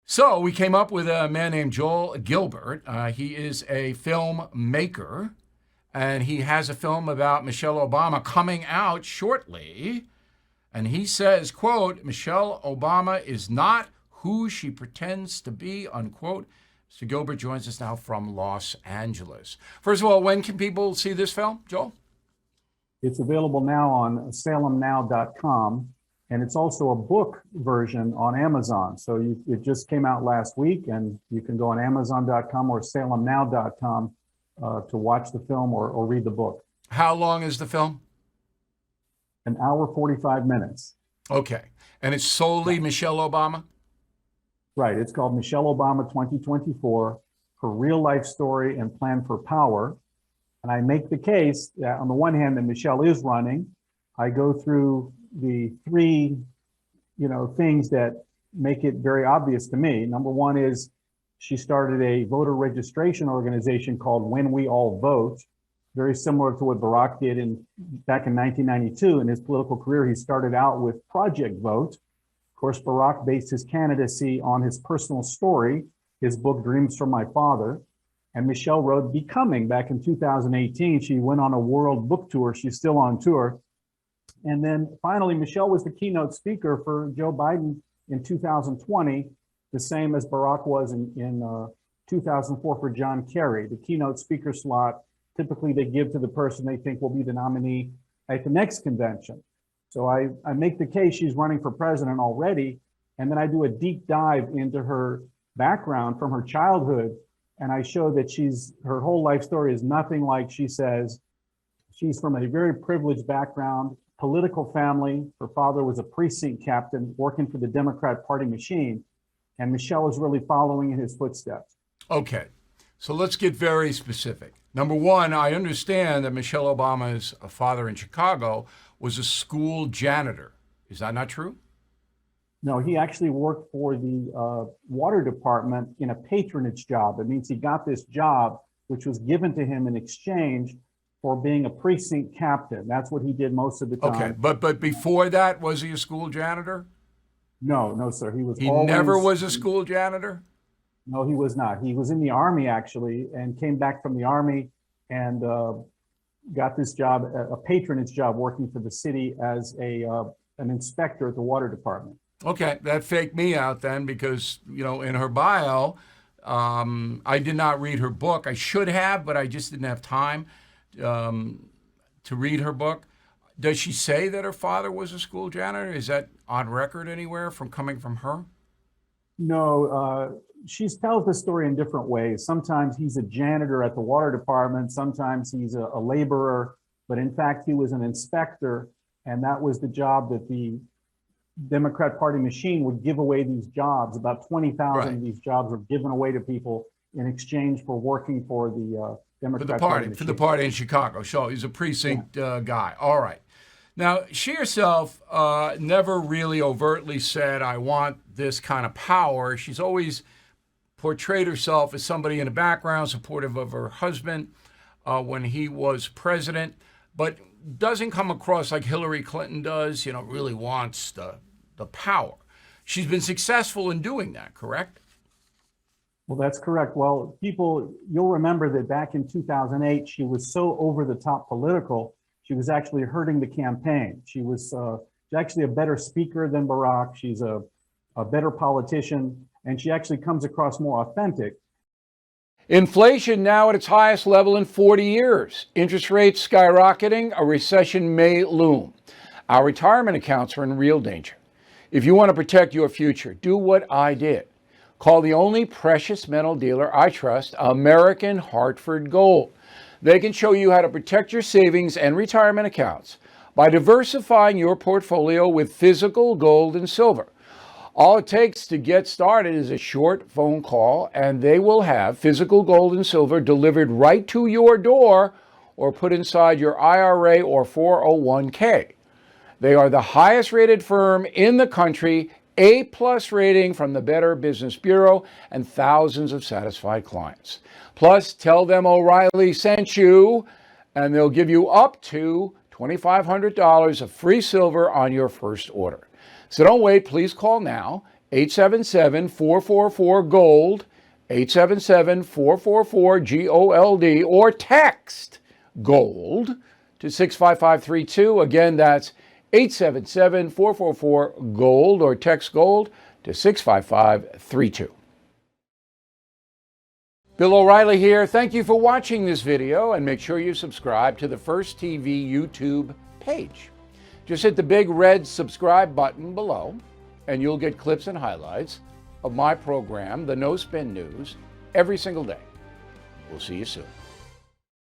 So we came up with a man named Joel Gilbert. He is a filmmaker, and he has a film about Michelle Obama coming out shortly. And he says, quote, Michelle Obama is not who she pretends to be, unquote. Mr. Gilbert joins us now from Los Angeles. First of all, when can people see this film, Joel? It's available now on salemnow.com, and it's also a book version on Amazon. So it just came out last week, and you can go on amazon.com or salemnow.com to watch the film or read the book. How long is the film? An hour, 45 minutes. Okay. And it's solely Michelle Obama? Right. It's called Michelle Obama 2024, Her Real Life Story and Plan for Power. And I make the case that on the one hand that Michelle is running. I go through the three, things that make it very obvious to me. Number one is she started a voter registration organization called When We All Vote, very similar to what Barack did back in 1992. In his political career, he started out with Project Vote. Of course, Barack based his candidacy on his personal story, his book, Dreams from My Father. And Michelle wrote Becoming back in 2018. She went on a world book tour. She's still on tour. And then finally, Michelle was the keynote speaker for Joe Biden in 2020, the same as Barack was in 2004 for John Kerry. The keynote speaker slot, typically they give to the person they think will be the nominee at the next convention. So I make the case she's running for president already, and then I do a deep dive into her background from her childhood, and I show that her whole life story is nothing like she says. She's from a very privileged background, political family. Her father was a precinct captain working for the Democrat Party machine, and Michelle is really following in his footsteps. Okay, so let's get very specific. Number one, I understand that Michelle Obama's father in Chicago was a school janitor. Is that not true? No, he actually worked for the water department in a patronage job. It means he got this job, which was given to him in exchange for being a precinct captain. That's what he did most of the time. Okay, but before that, was he a school janitor? No, sir. He never was a school janitor? No, he was not. He was in the Army, actually, and came back from the Army and got this job, a patronage job, working for the city as an inspector at the water department. Okay, that faked me out then because, in her bio, I did not read her book. I should have, but I just didn't have time to read her book. Does she say that her father was a school janitor? Is that on record anywhere coming from her? No, she tells the story in different ways. Sometimes he's a janitor at the water department. Sometimes he's a laborer, but in fact, he was an inspector. And that was the job that the Democrat Party machine would give away these jobs. About 20,000 of these jobs were given away to people in exchange for working for the Democrat Party machine. For the party in Chicago. So he's a precinct guy. All right. Now, she herself never really overtly said, I want this kind of power. She's always portrayed herself as somebody in the background, supportive of her husband when he was president, but doesn't come across like Hillary Clinton does, really wants the power. She's been successful in doing that, correct? Well, that's correct. Well, you'll remember that back in 2008, she was so over the top political, she was actually hurting the campaign. She's actually a better speaker than Barack. She's a better politician, and she actually comes across more authentic. Inflation now at its highest level in 40 years. Interest rates skyrocketing. A recession may loom. Our retirement accounts are in real danger. If you want to protect your future, do what I did. Call the only precious metal dealer I trust, American Hartford Gold. They can show you how to protect your savings and retirement accounts by diversifying your portfolio with physical gold and silver. All it takes to get started is a short phone call, and they will have physical gold and silver delivered right to your door or put inside your IRA or 401k. They are the highest rated firm in the country, A+ rating from the Better Business Bureau, and thousands of satisfied clients. Plus, tell them O'Reilly sent you, and they'll give you up to $2,500 of free silver on your first order. So don't wait, please call now, 877-444-GOLD, 877-444-GOLD, or text GOLD to 65532. Again, that's 877-444-GOLD or text GOLD to 65532. Bill O'Reilly here. Thank you for watching this video, and make sure you subscribe to the First TV YouTube page. Just hit the big red subscribe button below, and you'll get clips and highlights of my program, The No Spin News, every single day. We'll see you soon.